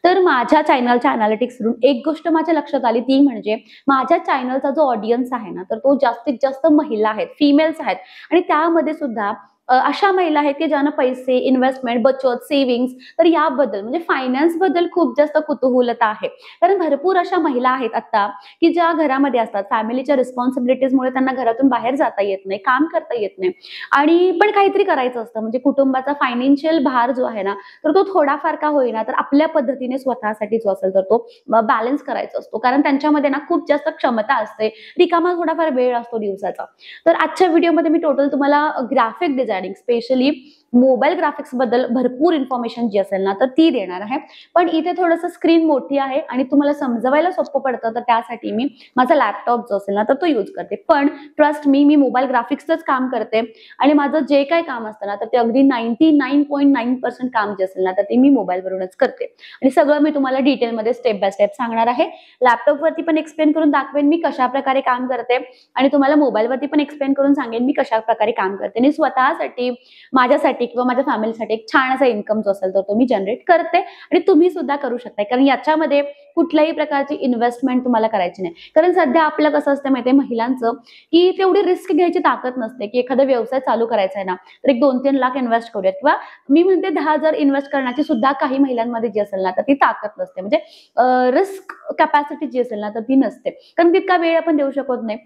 तर माझ्या चॅनलच्या अनालिटिक्सवरून एक गोष्ट माझ्या लक्षात आली, ती म्हणजे माझ्या चॅनलचा जो ऑडियन्स आहे ना, तर तो जास्तीत जास्त महिला आहेत, फिमेल्स आहेत. आणि त्यामध्ये सुद्धा अशा महिला आहेत की ज्यांना पैसे, इन्व्हेस्टमेंट, बचत, सेव्हिंग्स, तर याबद्दल म्हणजे फायनान्स बद्दल खूप जास्त कुतूहलता आहे. कारण भरपूर अशा महिला आहेत आता की ज्या घरामध्ये असतात, फॅमिलीच्या रिस्पॉन्सिबिलिटीजमुळे त्यांना घरातून बाहेर जाता येत नाही, काम करता येत नाही, आणि पण काहीतरी करायचं असतं, म्हणजे कुटुंबाचा फायनान्शियल भार जो आहे ना, तर तो थोडाफार का होईना तर आपल्या पद्धतीने स्वतःसाठी जो असेल तर तो बॅलन्स करायचा असतो. कारण त्यांच्यामध्ये ना खूप जास्त क्षमता असते, रिकामा थोडाफार वेळ असतो दिवसाचा. तर आजच्या व्हिडिओमध्ये मी टोटल तुम्हाला graphic designing, specially mobile graphics बद्दल भरपूर इन्फॉर्मेशन जी असेल ना तर ती देणार आहे. पण इथे थोडंसं स्क्रीन मोठी आहे आणि तुम्हाला समजवायला सोपं पडतं, तर त्यासाठी मी माझा लॅपटॉप जो असेल ना तर तो यूज करते. पण ट्रस्ट मी मोबाईल ग्राफिक्सच काम करते आणि माझं जे काही काम असतं ना तर ते अगदी 99.9% काम जे असेल ना तर ते मी मोबाईलवरूनच करते. आणि सगळं मी तुम्हाला डिटेलमध्ये स्टेप बाय स्टेप सांगणार आहे. लॅपटॉपवरती पण एक्सप्लेन करून दाखवेन मी कशा प्रकारे काम करते, आणि तुम्हाला मोबाईलवरती पण एक्सप्लेन करून सांगेन मी कशा प्रकारे काम करते. आणि स्वतःसाठी, माझ्यासाठी किंवा माझ्या फॅमिलीसाठी एक छान असा इन्कम जो असेल तो मी जनरेट करते, आणि तुम्ही सुद्धा करू शकता. कारण याच्यामध्ये कुठल्याही प्रकारची इन्व्हेस्टमेंट तुम्हाला करायची नाही. कारण सध्या आपलं कसं असतं माहितीये महिलांचं, की तेवढी रिस्क घ्यायची ताकद नसते, की एखादा व्यवसाय चालू करायचा आहे ना तर एक 2-3 लाख इन्व्हेस्ट करूयात, किंवा मी म्हणते 10,000 इन्व्हेस्ट करण्याची सुद्धा काही महिलांमध्ये जी असेल ना तर ती ताकद नसते. म्हणजे रिस्क कॅपॅसिटी जी असेल ना तर ती नसते, कारण तितका वेळ आपण देऊ शकत नाही.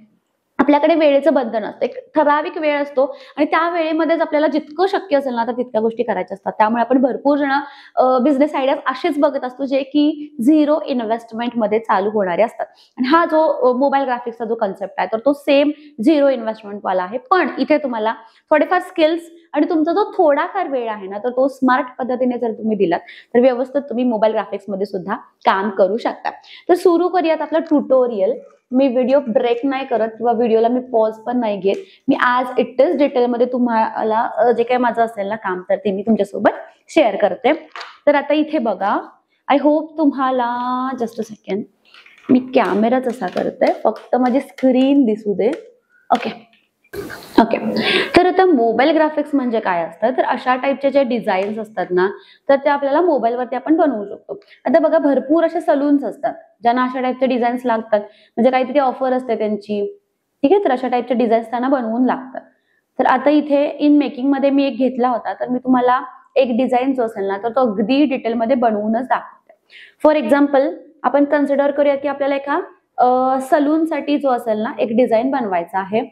आपल्याकडे वेळेचं बंधन असतं, एक ठराविक वेळ असतो, आणि त्या वेळेमध्येच आपल्याला जितकं शक्य असेल ना तर तितक्या गोष्टी करायच्या असतात. त्यामुळे आपण भरपूर जण बिझनेस आयडियाज असेच बघत असतो जे की झिरो इन्व्हेस्टमेंट मध्ये चालू होणारे असतात. आणि हा जो मोबाईल ग्राफिक्सचा जो कन्सेप्ट आहे तर तो सेम झिरो इन्व्हेस्टमेंट वाला आहे. पण इथे तुम्हाला थोडेफार स्किल्स आणि तुमचा जो थोडाफार वेळ आहे ना तर तो स्मार्ट पद्धतीने जर तुम्ही दिलात तर व्यवस्थित तुम्ही मोबाईल ग्राफिक्स मध्ये सुद्धा काम करू शकता. तर सुरू करूयात आपलं ट्युटोरियल. मी व्हिडिओ ब्रेक नाही करत किंवा व्हिडिओला मी पॉज पण नाही घेत. मी आज इटच डिटेलमध्ये तुम्हाला जे काही माझं असेल ना काम तर ते मी तुमच्यासोबत शेअर करते. तर आता इथे बघा, आय होप तुम्हाला, जस्ट अ सेकंड, मी कॅमेराच असा करते, फक्त माझी स्क्रीन दिसू दे. Okay okay. तर आता मोबाईल ग्राफिक्स म्हणजे काय असतं, तर अशा टाईपचे जे डिझाईन्स असतात ना तर ते आपल्याला मोबाईलवरती आपण बनवू शकतो. आता बघा भरपूर असे सलून्स असतात ज्यांना अशा टाईपचे डिझाईन्स लागतात, म्हणजे काहीतरी ऑफर असते त्यांची, ठीक आहे, तर अशा टाईपचे डिझाईन्स त्यांना बनवून लागतात. तर आता इथे इन मेकिंग मध्ये मी एक घेतला होता, तर मी तुम्हाला एक डिझाईन जो असेल ना तर तो अगदी डिटेलमध्ये बनवूनच दाखवते. फॉर एक्झाम्पल आपण कन्सिडर करूया की आपल्याला एका सलूनसाठी जो असेल ना एक डिझाईन बनवायचा आहे.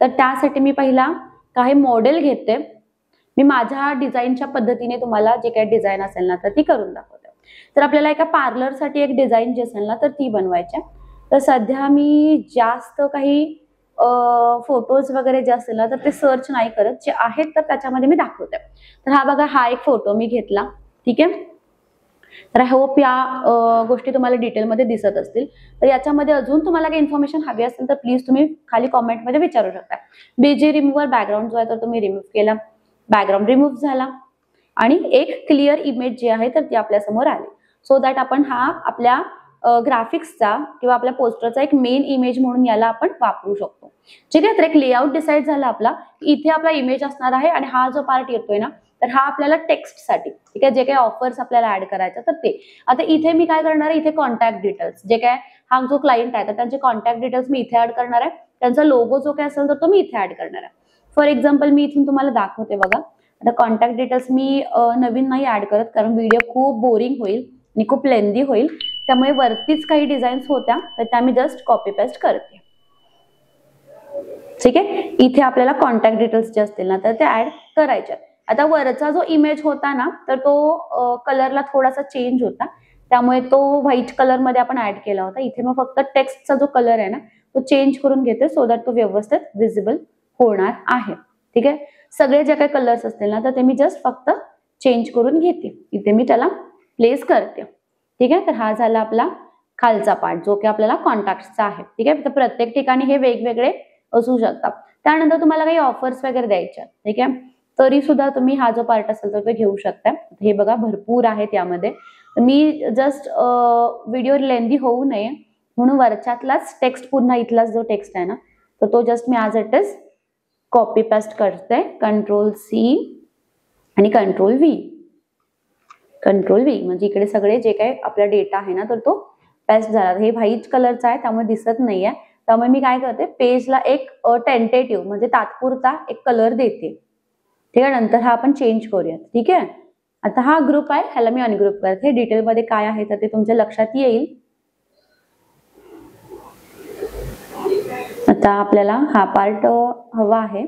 तर त्यासाठी मी पहिला काही मॉडेल घेते. मी माझ्या डिझाईनच्या पद्धतीने तुम्हाला जे काही डिझाईन असेल ना तर ती करून दाखवते. तर आपल्याला एका पार्लरसाठी एक डिझाईन जी असेल ना तर ती बनवायची. तर सध्या मी जास्त काही फोटोज वगैरे जे असतील ना तर ते सर्च नाही करत, जे आहेत तर त्याच्यामध्ये मी दाखवते. तर हा बघा, हा एक फोटो मी घेतला, ठीक आहे. तर आय होप या गोष्टी तुम्हाला डिटेलमध्ये दिसत असतील. तर याच्यामध्ये अजून तुम्हाला काही इन्फॉर्मेशन हवी असेल तर प्लीज तुम्ही खाली कॉमेंटमध्ये विचारू शकता. बीजी रिमूव्हर बॅकग्राऊंड जो आहे तर तुम्ही रिमूव्ह केला, बॅकग्राऊंड रिमूव्ह झाला, आणि एक क्लिअर इमेज जी आहे तर ती आपल्या समोर आली. सो दॅट आपण हा आपल्या ग्राफिक्सचा किंवा आपल्या पोस्टरचा एक मेन इमेज म्हणून याला आपण वापरू शकतो. ठीक आहे. तर एक लेआउट डिसाईड झाला आपला, इथे आपला इमेज असणार आहे, आणि हा जो पार्ट येतोय ना तर हा आपल्याला टेक्स्टसाठी, ठीक आहे, जे काही ऑफर्स आपल्याला ऍड करायचं तर ते. आता इथे मी काय करणार आहे, इथे कॉन्टॅक्ट डिटेल्स, जे काय हा जो क्लायंट आहे तर त्यांचे कॉन्टॅक्ट डिटेल्स मी इथे ऍड करणार आहे. त्यांचा लोगो जो काय असेल तर तो मी इथे ऍड करणार आहे. फॉर एक्झाम्पल मी इथून तुम्हाला दाखवते बघा. आता कॉन्टॅक्ट डिटेल्स मी नवीन नाही ऍड करत, कारण व्हिडिओ खूप बोरिंग होईल आणि खूप लेंदी होईल. त्यामुळे वरतीच काही डिझाईन्स होत्या तर त्या मी जस्ट कॉपी पेस्ट करते. ठीक आहे. इथे आपल्याला कॉन्टॅक्ट डिटेल्स जे असतील ना तर ते ऍड करायचे. आता वरचा जो इमेज होता ना तर तो कलरला थोडासा चेंज होता, त्यामुळे तो व्हाईट कलर मध्ये आपण ऍड केला होता. इथे मग फक्त टेक्स्टचा जो कलर आहे ना तो चेंज करून घेते, सो दॅट तो व्यवस्थित विजिबल होणार आहे. ठीक आहे. सगळे जे काही कलर्स असतील ना तर ते मी जस्ट फक्त चेंज करून घेते. इथे मी त्याला प्लेस करते. ठीक आहे. तर हा झाला आपला खालचा पार्ट जो की आपल्याला कॉन्टॅक्टचा आहे. ठीक आहे. तर प्रत्येक ठिकाणी हे वेगवेगळे असू शकतात. त्यानंतर तुम्हाला काही ऑफर्स वगैरे द्यायच्या, ठीक आहे, तरी सुद्धा तुम्ही हा जो पार्ट असेल तर तो घेऊ शकता. हे बघा भरपूर आहे त्यामध्ये. मी जस्ट व्हिडिओ लेंदी होऊ नये म्हणून वरच्यातलाच टेक्स्ट, पुन्हा इथलाच जो टेक्स्ट आहे ना तर तो just me as it is copy paste करते. कंट्रोल C आणि कंट्रोल V. कंट्रोल व्ही, म्हणजे इकडे सगळे जे काही आपला डेटा आहे ना तर तो पेस्ट झाला. हे व्हाईट कलरचा आहे त्यामुळे दिसत नाहीये, त्यामुळे मी काय करते, पेजला एक टेंटेटिव्ह म्हणजे तात्पुरता एक कलर देते. ठीक आहे, नंतर हा आपण चेंज करूयात. ठीक आहे, आता हा ग्रुप आहे, ह्याला मी अनग्रुप करते. डिटेलमध्ये काय आहे तर ते तुमच्या लक्षात येईल. आता आपल्याला हा पार्ट हवा आहे.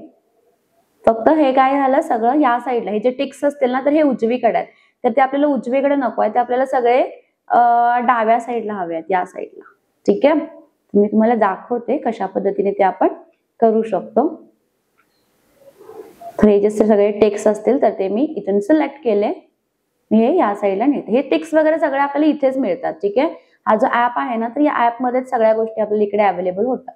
फक्त हे काय झालं, सगळं या साईडला हे जे टिक्स असतील ना तर हे उजवीकडे आहेत, तर ते आपल्याला उजवीकडे नको आहे, ते आपल्याला सगळे डाव्या साईडला हवे आहेत, या साईडला. ठीक आहे, मी तुम्हाला दाखवते कशा पद्धतीने ते आपण करू शकतो. तर हे जे सगळे टेक्स्ट असतील तर ते मी इथून सिलेक्ट केले, मी हे या साईडला नेते. हे टेक्स्ट वगैरे सगळे आपल्याला इथेच मिळतात. ठीक आहे, हा जो ऍप आहे ना तर या ऍप मध्येच सगळ्या गोष्टी आपल्याला इकडे अवेलेबल होतात.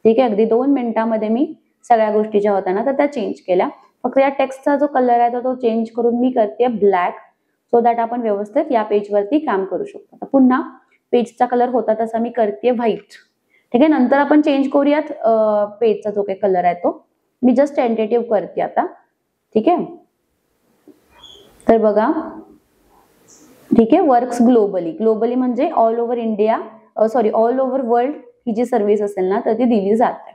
ठीक आहे, अगदी 2 मिनिटांमध्ये मी सगळ्या गोष्टी ज्या होत्या ना तर त्या चेंज केल्या. फक्त या टेक्स्टचा जो कलर आहे तो चेंज करून मी करते ब्लॅक, सो दॅट आपण व्यवस्थित या पेजवरती काम करू शकतो. पुन्हा पेजचा कलर होता तसा मी करते व्हाईट. ठीक आहे, नंतर आपण चेंज करूयात पेजचा जो काही कलर आहे तो. मी जस्ट टेंटेटिव्ह करते आता. ठीक आहे, तर बघा. ठीक आहे, वर्क्स ग्लोबली. ग्लोबली म्हणजे all over India, sorry all over world ही जी सर्व्हिस असेल ना तर ती दिली जाते.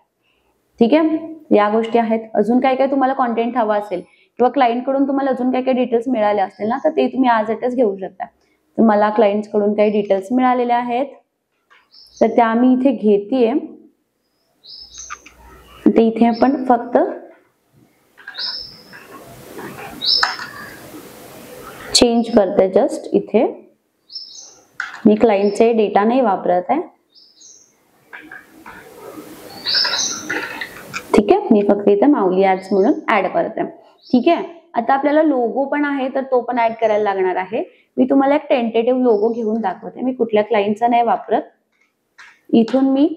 ठीक आहे, या गोष्टी आहेत. अजून काय काय तुम्हाला कॉन्टेंट हवा असेल किंवा क्लायंट कडून तुम्हाला अजून काय काय डिटेल्स मिळाले असतील ना तर ते तुम्ही आज इथेच घेऊ शकता. तर मला क्लायंट कडून काही डिटेल्स मिळालेले आहेत तर त्या मी इथे घेतेय. ते इथे आपण फक्त चेंज करते. जस्ट इथे मी क्लायंटचे डेटा नाही वापरत आहे. ठीक आहे, मी फक्त इथे माऊली ऍड्स म्हणून ऍड करते. ठीक आहे, आता आपल्याला लोगो पण आहे तर तो पण ऍड करायला लागणार आहे. मी तुम्हाला एक टेंटेटिव्ह लोगो घेऊन दाखवते. मी कुठल्या क्लायंटचा नाही वापरत. इथून मी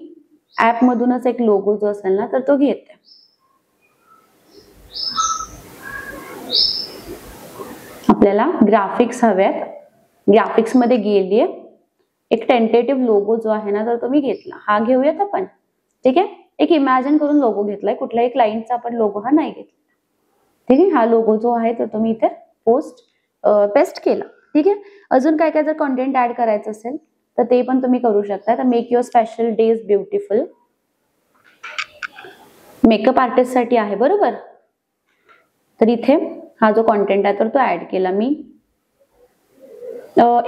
ऍप मधूनच एक लोगो जो असेल ना तर तो घेते. आपल्याला ग्राफिक्स हव्यात, ग्राफिक्स मध्ये गेलीये. एक टेंटेटिव्ह लोगो जो आहे ना तर तो मी घेतला. हा घेऊयात आपण. ठीक आहे, एक इमॅजिन करून लोगो घेतलाय, कुठल्याही क्लायंटचा आपण लोगो हा नाही घेतला. ठीक आहे, हा लोगो जो आहे तो तुम्ही इथे पेस्ट केला. ठीक आहे, अजून काय काय जर कॉन्टेंट ऍड करायचं असेल तर ते पण तुम्ही करू शकता. तर make your special days beautiful, makeup artist साठी आहे बरोबर. तर इथे हा जो कॉन्टेंट आहे तर तो ऍड केला. मी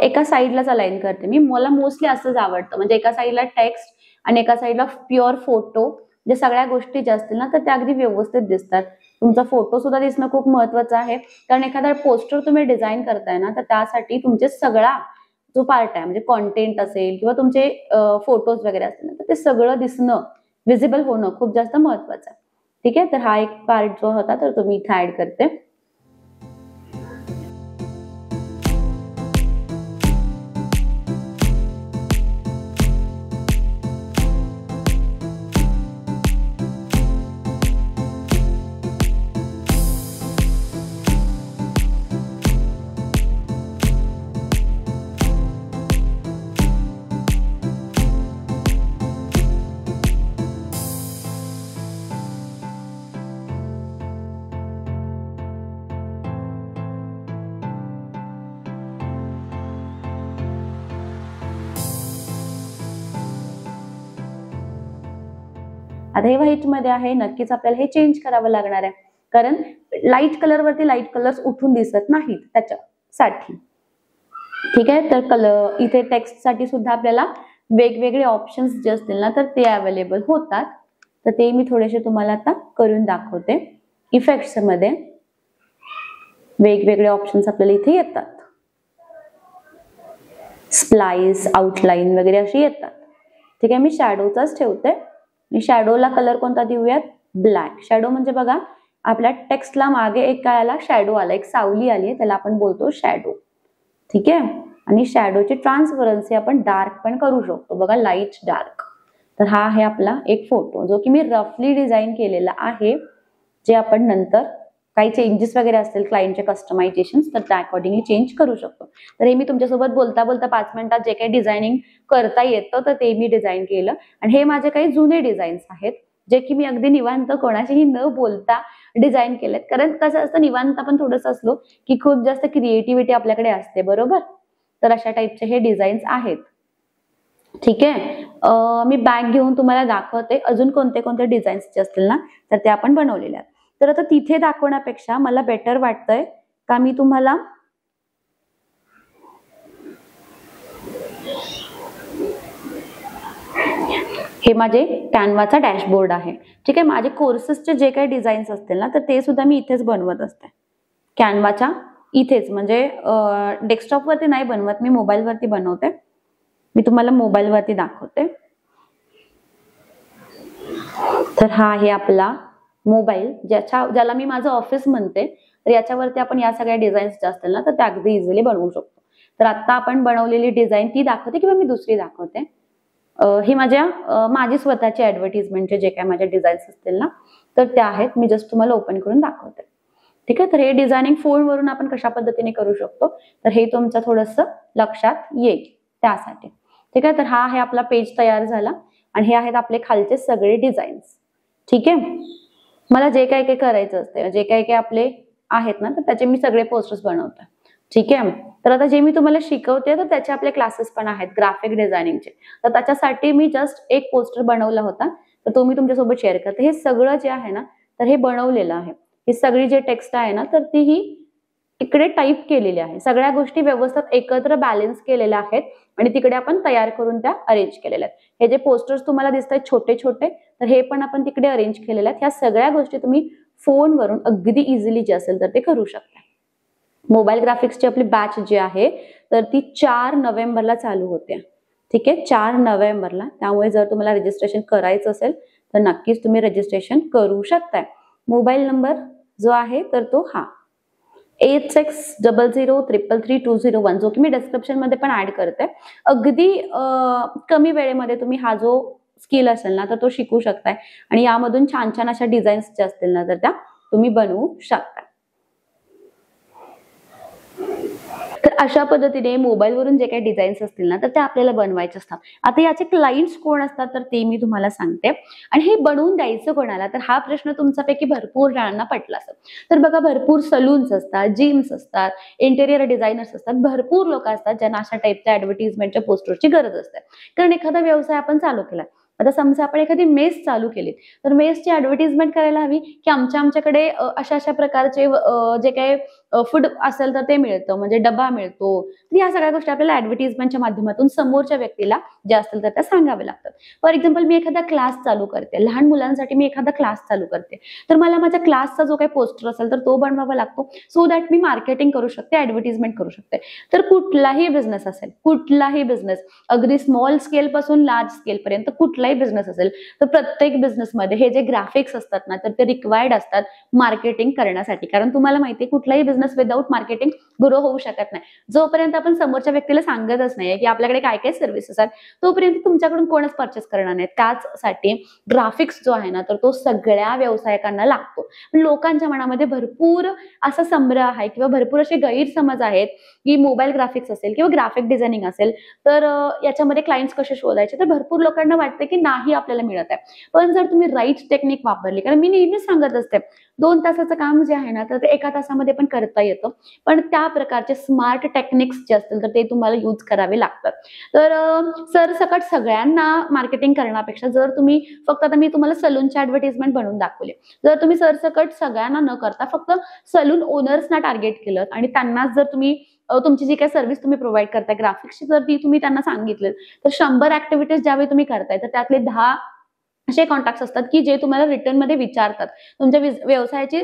एका साईडलाच अलाइन करते. मला मोस्टली असंच आवडतं, म्हणजे एका साईडला टेक्स्ट आणि एका साईडला प्युअर फोटो. जे सगळ्या गोष्टी ज्या असतील ना तर त्या अगदी व्यवस्थित दिसतात. तुमचा फोटो सुद्धा दिसणं खूप महत्वाचं आहे, कारण एखादा पोस्टर तुम्ही डिझाईन करताय ना तर त्यासाठी तुमचे सगळा जो पार्ट आहे म्हणजे कॉन्टेंट असेल किंवा तुमचे फोटोज वगैरे असतील तर ते सगळं दिसणं, विजिबल होणं खूप जास्त महत्वाचं आहे. ठीक आहे, तर हा एक पार्ट जो होता तर तो मी इथे ऍड करते. आता हे व्हाईट मध्ये आहे, नक्कीच आपल्याला हे चेंज करावं लागणार आहे, कारण लाईट कलर वरती लाईट कलर्स उठून दिसत नाहीत त्याच्यासाठी. ठीक आहे, तर कलर इथे टेक्स्ट साठी सुद्धा आपल्याला वेगवेगळे ऑप्शन्स जे असतील ना तर ते अवेलेबल होतात. तर ते मी थोडेसे तुम्हाला आता करून दाखवते. इफेक्ट्स मध्ये वेगवेगळे ऑप्शन्स आपल्याला इथे येतात. स्प्लाइस, आउटलाईन वगैरे अशी येतात. ठीक आहे, मी शॅडोचाच ठेवते. मी शॅडोला कलर कोणता देऊयात, ब्लॅक. शॅडो म्हणजे बघा आपल्या टेक्स्टला मागे एक काय आला, शॅडो आला, एक सावली आली आहे, त्याला आपण बोलतो शॅडो. ठीक आहे, आणि शॅडोची ट्रान्सपरन्सी आपण डार्क पण करू शकतो. बघा लाईट डार्क. तर हा आहे आपला एक फोटो जो की मी रफली डिझाईन केलेला आहे, जे आपण नंतर काही चेंजेस वगैरे असतील क्लायंटचे कस्टमायझेशन तर त्या अकॉर्डिंगली चेंज करू शकतो. तर हे मी तुमच्यासोबत बोलता बोलता 5 मिनिटात जे काही डिझायनिंग करता येतं तर ते मी डिझाईन केलं. आणि हे माझे काही जुने डिझाईन्स आहेत जे की मी अगदी निवांत कोणाशीही न बोलता डिझाईन केलेत. कारण कसं असतं, निवांत आपण थोडंसं असलो की खूप जास्त क्रिएटिव्हिटी आपल्याकडे असते, बरोबर. तर अशा टाईपचे हे डिझाईन्स आहेत. ठीक आहे. मी बॅग घेऊन तुम्हाला दाखवते अजून कोणते कोणते डिझाईन्सचे असतील ना तर ते आपण बनवलेले आहेत. तर आता तिथे दाखवण्यापेक्षा मला बेटर वाटतंय का मी तुम्हाला हे माझे कॅनवाचा डॅशबोर्ड आहे. ठीक आहे. माझे कोर्सेसचे जे काही डिझाईन्स असतील ना तर ते सुद्धा मी इथेच बनवत असते, कॅनवाच्या इथेच. म्हणजे डेस्कटॉपवरती नाही बनवत, मी मोबाईलवरती बनवते. मी तुम्हाला मोबाईलवरती दाखवते. तर हा आहे आपला मोबाईल, ज्याला मी माझं ऑफिस म्हणते. तर याच्यावरती आपण या सगळ्या डिझाईन्स ज्या असतील ना तर त्या अगदी इझिली बनवू शकतो. तर आता आपण बनवलेली डिझाईन ती दाखवते किंवा मी दुसरी दाखवते. ही माझी स्वतःची ऍडव्हर्टिजमेंटचे जे काय माझ्या डिझाईन्स असतील ना तर त्या आहेत. मी जस्ट तुम्हाला ओपन करून दाखवते. ठीक आहे. तर हे डिझायनिंग फोनवरून आपण कशा पद्धतीने करू शकतो तर हे तुमचं थोडंसं लक्षात येईल त्यासाठी. ठीक आहे. तर हा आहे आपला पेज तयार झाला आणि हे आहेत आपले खालचे सगळे डिझाईन्स. ठीक आहे. मला जे काही करायचं असते, जे काही आपले आहेत ना तर त्याचे मी सगळे पोस्टर्स बनवते. ठीक आहे. तर आता जे मी तुम्हाला शिकवते तर त्याचे आपले क्लासेस पण आहेत ग्राफिक डिझायनिंगचे. तर त्याच्यासाठी मी जस्ट एक पोस्टर बनवला होता तर तो मी तुमच्यासोबत शेअर करते. हे सगळं जे आहे ना तर हे बनवलेलं आहे. ही सगळी जे टेक्स्ट आहे ना तर ती ही इकडे टाईप केलेली आहे. सगळ्या गोष्टी व्यवस्थित एकत्र बॅलन्स केलेल्या आहेत आणि तिकडे आपण तयार करून त्या अरेंज केलेल्या आहेत. हे जे पोस्टर्स तुम्हाला दिसत आहेत छोटे छोटे तर हे पण आपण तिकडे अरेंज केलेले आहेत. ह्या सगळ्या गोष्टी तुम्ही फोनवरून अगदी इझिली जे असेल तर ते करू शकता. मोबाईल ग्राफिक्सची आपली बॅच जी आहे तर ती 4 नोव्हेंबरला चालू होते. ठीक आहे. 4 नोव्हेंबरला. त्यामुळे जर तुम्हाला रजिस्ट्रेशन करायचं असेल तर नक्कीच तुम्ही रजिस्ट्रेशन करू शकताय. मोबाईल नंबर जो आहे तर तो हा 8600333201 जो की मी डिस्क्रिप्शन मध्ये पण ऍड करते. अगदी कमी वेळेमध्ये तुम्ही हा जो स्किल असेल ना तर तो शिकू शकताय आणि यामधून छान छान अशा डिझाईन्स ज्या असतील ना तर त्या तुम्ही बनवू शकता. तर अशा पद्धतीने मोबाईलवरून जे काही डिझाईन्स असतील ना तर ते आपल्याला बनवायचे असतात. आता याचे क्लायंट्स कोण असतात तर ते मी तुम्हाला सांगते. आणि हे बनवून द्यायचं कोणाला तर हा प्रश्न तुमच्यापैकी भरपूर जणांना पडला असेल. तर बघा भरपूर सलून्स असतात, जिम्स असतात, इंटेरियर डिझायनर्स असतात, भरपूर लोक असतात ज्यांना अशा टाईपच्या ऍडव्हर्टिजमेंटच्या पोस्टरची गरज असते. कारण एखादा व्यवसाय आपण चालू केला, आता समजा आपण एखादी मेस चालू केली तर मेसची ऍडव्हर्टिजमेंट करायला हवी की आमच्याकडे अशा अशा प्रकारचे जे काही फूड असेल तर ते मिळतं, म्हणजे डबा मिळतो. तर या सगळ्या गोष्टी आपल्याला ऍडव्हर्टिजमेंटच्या माध्यमातून समोरच्या व्यक्तीला ज्या असतील तर त्या सांगाव्या लागतात. फॉर एक्झाम्पल मी एखादा क्लास चालू करते, लहान मुलांसाठी मी एखादा क्लास चालू करते तर मला माझ्या क्लासचा जो काही पोस्टर असेल तर तो बनवावा लागतो सो दॅट मी मार्केटिंग करू शकते, ऍडव्हर्टिजमेंट करू शकते. तर कुठलाही बिझनेस असेल, कुठलाही बिझनेस अगदी स्मॉल स्केल पासून लार्ज स्केल पर्यंत कुठलाही बिझनेस असेल तर प्रत्येक बिझनेसमध्ये हे जे ग्राफिक्स असतात ना तर ते रिक्वायर्ड असतात मार्केटिंग करण्यासाठी. कारण तुम्हाला माहिती आहे कुठलाही बिझनेस विदाउट मार्केटिंग ग्रो होऊ शकत नाही. जोपर्यंत आपण समोरच्या व्यक्तीला सांगतच नाहीये की आपल्याकडे काय काय सर्व्हिसेस आहेत तोपर्यंत तुमच्याकडून कोणच परचेस करणार नाही. त्याचसाठी ग्राफिक्स जो आहे ना तर तो सगळ्या व्यावसायिकांना लागतो. पण लोकांच्या मनामध्ये भरपूर असा संभ्रम आहे किंवा भरपूर असे गैरसमज आहेत की मोबाईल ग्राफिक्स असेल किंवा ग्राफिक डिझायनिंग असेल तर याच्यामध्ये क्लायंट्स कसे शोधायचे. तर भरपूर लोकांना वाटतं की नाही आपल्याला मिळत आहे. पण जर तुम्ही राईट टेक्निक वापरली, कारण मी नेहमीच सांगत असते 2 तासाचं काम जे आहे ना तर ते 1 तासामध्ये पण करता येतं. पण त्या प्रकारचे स्मार्ट टेक्निक्स जे असतील तर ते तुम्हाला यूज करावे लागतात. तर सरसकट सगळ्यांना मार्केटिंग करण्यापेक्षा जर तुम्ही फक्त, आता मी तुम्हाला सलूनची ऍडव्हर्टिजमेंट बनवून दाखवली, जर तुम्ही सरसकट सगळ्यांना न करता फक्त सलून ओनर्सना टार्गेट केलं आणि त्यांनाच जर तुम्ही तुमची जी काही सर्व्हिस तुम्ही प्रोव्हाइड करताय ग्राफिक्सची जर ती तुम्ही त्यांना सांगितलं तर 100 ऍक्टिव्हिटीज ज्यावेळी तुम्ही करताय तर त्यातले 10 असे कॉन्टॅक्ट असतात की जे तुम्हाला रिटर्न मध्ये विचारतात, तुमच्या व्यवसायाची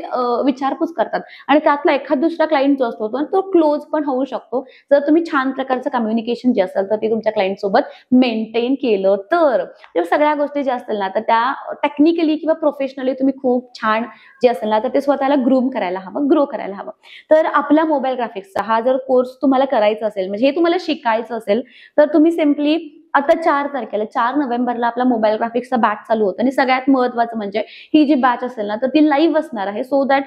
विचारपूस करतात आणि त्यातला एखाद दुसरा क्लायंट जो असतो तो क्लोज पण होऊ शकतो जर तुम्ही छान प्रकारचं कम्युनिकेशन जे असेल तर ते तुमच्या क्लायंट सोबत मेंटेन केलं तर. सगळ्या गोष्टी ज्या असतील ना तर त्या टेक्निकली किंवा प्रोफेशनली तुम्ही खूप छान जे असेल ना तर ते स्वतःला ग्रूम करायला हवं, ग्रो करायला हवं. तर आपला मोबाईल ग्राफिक्सचा हा जर कोर्स तुम्हाला करायचा असेल, म्हणजे हे तुम्हाला शिकायचं असेल तर तुम्ही सिम्पली आता 4 तारखेला 4 नोव्हेंबरला आपला मोबाईल ग्राफिक्सचा बॅच चालू होतं आणि सगळ्यात महत्त्वाचं म्हणजे ही जी बॅच असेल ना तर ती लाईव्ह असणार आहे सो दॅट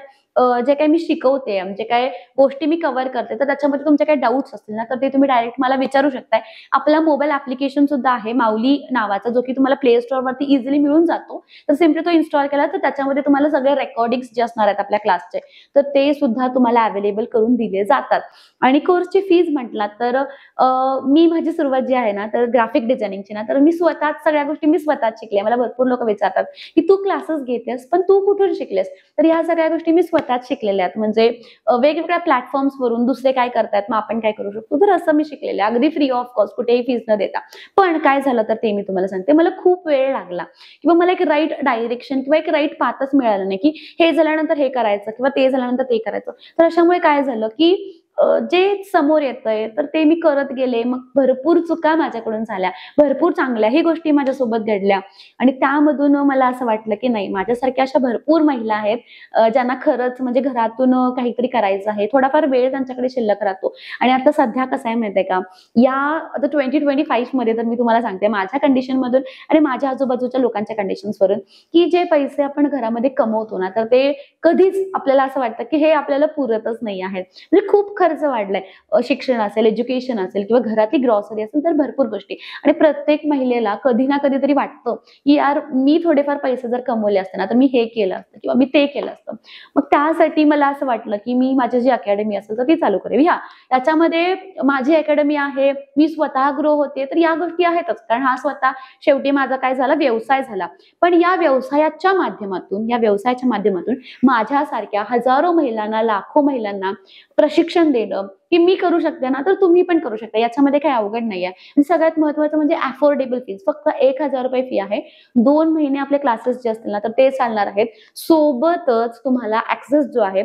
जे काही मी शिकवते, जे काही गोष्टी मी कव्हर करते, तर त्याच्यामध्ये तुमचे काही डाऊट्स असतील ना, तर ते तुम्ही डायरेक्ट मला विचारू शकताय. आपला मोबाईल ऍप्लिकेशन सुद्धा आहे माऊली नावाचा, जो की तुम्हाला प्ले स्टोअर वरती इझिली मिळून जातो. तर सिम्पली तो इन्स्टॉल केला तर त्याच्यामध्ये तुम्हाला सगळे रेकॉर्डिंग्स जे असणार आहेत आपल्या क्लासचे, तर ते सुद्धा तुम्हाला अवेलेबल करून दिले जातात. आणि कोर्सची फीज म्हटलात तर मी माझी सुरुवात जी आहे ना, तर ग्राफिक डिझायनिंगची ना, तर मी स्वतःच सगळ्या गोष्टी मी स्वतःच शिकले. मला भरपूर लोक विचारतात की तू क्लासेस घेतेस पण तू कुठून शिकलेस, तर ह्या सगळ्या गोष्टी मी स्वतःच शिकलेल्या आहेत. म्हणजे वेगवेगळ्या प्लॅटफॉर्म्स वरून दुसरे काय करतायत मग आपण काय करू शकतो, तर असं मी शिकलेलं आहे अगदी फ्री ऑफ कॉस्ट, कुठेही फीज न देता. पण काय झालं तर ते मी तुम्हाला सांगते, मला खूप वेळ लागला किंवा मला एक राईट डायरेक्शन किंवा एक राईट पाथच मिळालं नाही की हे झाल्यानंतर हे करायचं किंवा ते झाल्यानंतर ते करायचं. तर अशामुळे काय झालं की जे समोर येतंय तर ते मी करत गेले. मग भरपूर चुका माझ्याकडून झाल्या, भरपूर चांगल्याही गोष्टी माझ्यासोबत घडल्या आणि त्यामधून मला असं वाटलं की नाही, माझ्यासारख्या अशा भरपूर महिला आहेत ज्यांना खरंच म्हणजे घरातून काहीतरी करायचं आहे, थोडाफार वेळ त्यांच्याकडे शिल्लक राहतो. आणि आता सध्या कसं आहे माहितीये का, या आता 2025 मध्ये तर मी तुम्हाला सांगते माझ्या कंडिशन मधून आणि माझ्या आजूबाजूच्या लोकांच्या कंडिशन्स वरून, की जे पैसे आपण घरामध्ये कमवतो ना, तर ते कधीच आपल्याला असं वाटतं की हे आपल्याला पुरतच नाही आहेत. म्हणजे खूप खर्च वाढलाय, शिक्षण असेल, एज्युकेशन असेल किंवा घरातली ग्रॉसरी असेल, तर भरपूर गोष्टी. आणि प्रत्येक महिलेला कधी ना कधीतरी वाटतं की यार मी थोडेफार पैसे जर कमवले असते ना, तर मी हे केलं असतं किंवा मी ते केलं असतं. मग त्यासाठी मला असं वाटलं की मी माझी जी अकॅडमी असेल तर ती चालू करेल. याच्यामध्ये माझी अकॅडमी आहे, मी स्वतः ग्रो होते, तर या गोष्टी आहेतच, कारण हा स्वतः शेवटी माझा काय झाला, व्यवसाय झाला. पण या व्यवसायाच्या माध्यमातून माझ्यासारख्या हजारो महिलांना, लाखो महिलांना प्रशिक्षण देणं की मी करू शकते ना, तर तुम्ही पण करू शकता. याच्यामध्ये काही अवघड नाहीये. आणि सगळ्यात महत्त्वाचं म्हणजे अफोर्डेबल फीज, फक्त 1,000 रुपये फी आहे. 2 महिने आपले क्लासेस जे असतील ना, तर ते चालणार आहेत. सोबतच तुम्हाला ऍक्सेस जो आहे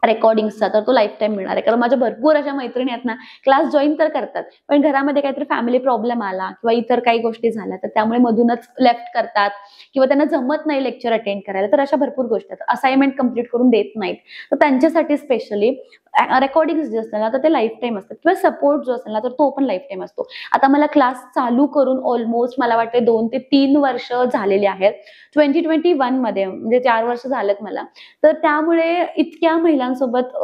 रेकॉर्डिंगचा, तर तो लाईफ टाईम मिळणार आहे. कारण माझ्या भरपूर अशा मैत्रिणी आहेत ना, क्लास जॉईन तर करतात, पण घरामध्ये काहीतरी फॅमिली प्रॉब्लेम आला किंवा इतर काही गोष्टी झाल्या, तर त्यामुळे मधूनच लेफ्ट करतात किंवा त्यांना जमत नाही लेक्चर अटेंड करायला. तर अशा भरपूर गोष्टी आहेत. असाइनमेंट कंप्लीट करून देत नाहीत, तर त्यांच्यासाठी स्पेशली रेकॉर्डिंग जे असतात ना, तर ते लाईफ टाईम असतात किंवा सपोर्ट जो असेल ना, तर तो पण लाईफ टाईम असतो. आता मला क्लास चालू करून ऑलमोस्ट मला वाटते 2 ते 3 वर्ष झालेली आहेत. 2021 मध्ये म्हणजे 4 वर्ष झालेत मला. तर त्यामुळे इतक्या महिलांसोबत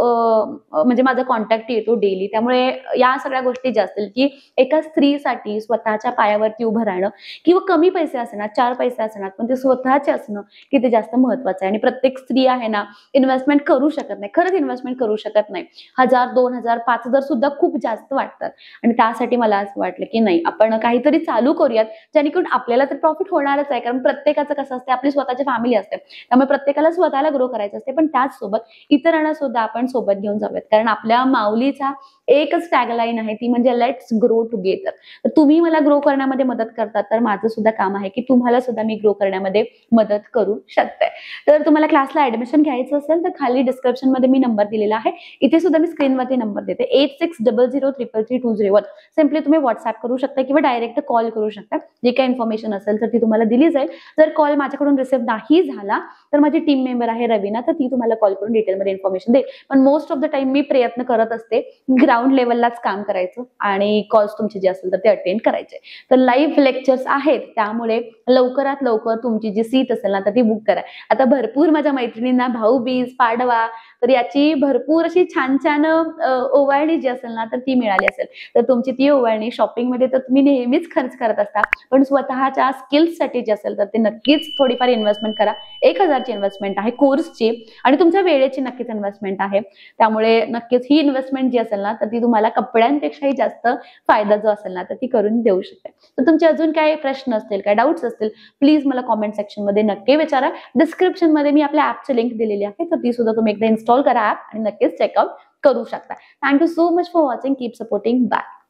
म्हणजे माझा कॉन्टॅक्ट येतो डेली. त्यामुळे या सगळ्या गोष्टी ज्या असतील की एका स्त्रीसाठी स्वतःच्या पायावरती उभं राहणं किंवा कमी पैसे असणार, 4 पैसे असणार, पण ते स्वतःचे असणं किती जास्त महत्वाचं आहे. आणि प्रत्येक स्त्री आहे ना, इन्व्हेस्टमेंट करू शकत नाही, खरंच इन्व्हेस्टमेंट करू शकत नाही. 1,000, 2,000, 5,000 सुद्धा खूप जास्त वाटतात. आणि त्यासाठी मला असं वाटलं की नाही, आपण काहीतरी चालू करूयात, जेणेकरून आपल्याला तर प्रॉफिट होणारच आहे. कारण प्रत्येकाचं कसं असते, आपली स्वतःची फॅमिली असते, त्यामुळे प्रत्येकाला स्वतःला ग्रो करायचं असते, पण त्याचसोबत इतरांना सुद्धा आपण सोबत घेऊन जाऊयात. कारण आपल्या माऊलीचा एकच टॅगलाईन आहे, ती म्हणजे लेट्स ग्रो टुगेदर. तर तुम्ही मला ग्रो करण्यामध्ये मदत करतात, तर माझं सुद्धा काम आहे की तुम्हाला सुद्धा मी ग्रो करण्यामध्ये मदत करू शकते. तर तुम्हाला क्लासला ऍडमिशन घ्यायचं असेल तर खाली डिस्क्रिप्शन मध्ये मी नंबर दिलेला आहे, इथे सुद्धा मी स्क्रीनवरती नंबर देते, 8600333201. सिम्पली तुम्ही व्हॉट्सअप करू शकता किंवा डायरेक्ट कॉल करू शकता. जे काही इन्फॉर्मेशन असेल तर ती तुम्हाला दिली जाईल. जर कॉल माझ्याकडून रिसिव्ह नाही झाला तर माझी टीम मेंबर आहे रवीना, तर ती तुम्हाला कॉल करून डिटेलमध्ये इन्फॉर्मेशन देईल. पण मोस्ट ऑफ द टाइम मी प्रयत्न करत असते ग्राउंड लेवललाच काम करायचं आणि कॉल्स तुमचे जे असेल तर ते अटेंड करायचे. तर लाईव्ह लेक्चर्स आहेत, त्यामुळे लवकरात लवकर तुमची जी सीट असेल ना, तर ती बुक करा. आता भरपूर माझ्या मैत्रिणींना भाऊबीज, पाडवा, तर याची भरपूर अशी छान छान ओवाळणी जी असेल ना, तर ती मिळाली असेल, तर तुमची ती ओवाळणी शॉपिंगमध्ये तर तुम्ही नेहमीच खर्च करत असता, पण स्वतःच्या स्किल्ससाठी जे असेल तर ते नक्कीच थोडीफार इन्व्हेस्टमेंट करा. 1,000ची इन्व्हेस्टमेंट आहे कोर्सची आणि तुमच्या वेळेची नक्कीच इन्व्हेस्टमेंट आहे. त्यामुळे नक्कीच ही इन्व्हेस्टमेंट जी असेल ना, तर ती तुम्हाला कपड्यांपेक्षाही जास्त फायदा जो असेल ना, तर ती करून देऊ शकते. तर तुमचे अजून काही प्रश्न असतील, काय डाऊट्स असतील, प्लीज मला कॉमेंट सेक्शन मध्ये नक्की विचारा. डिस्क्रिप्शन मध्ये मी आपल्या ऍपची लिंक दिलेली आहे, तर ती सुद्धा तुम्ही एकदा इन्स्टॉल करा ऍप आणि नक्कीच चेकआउट करू शकता. Thank you so much for watching. Keep supporting. Bye.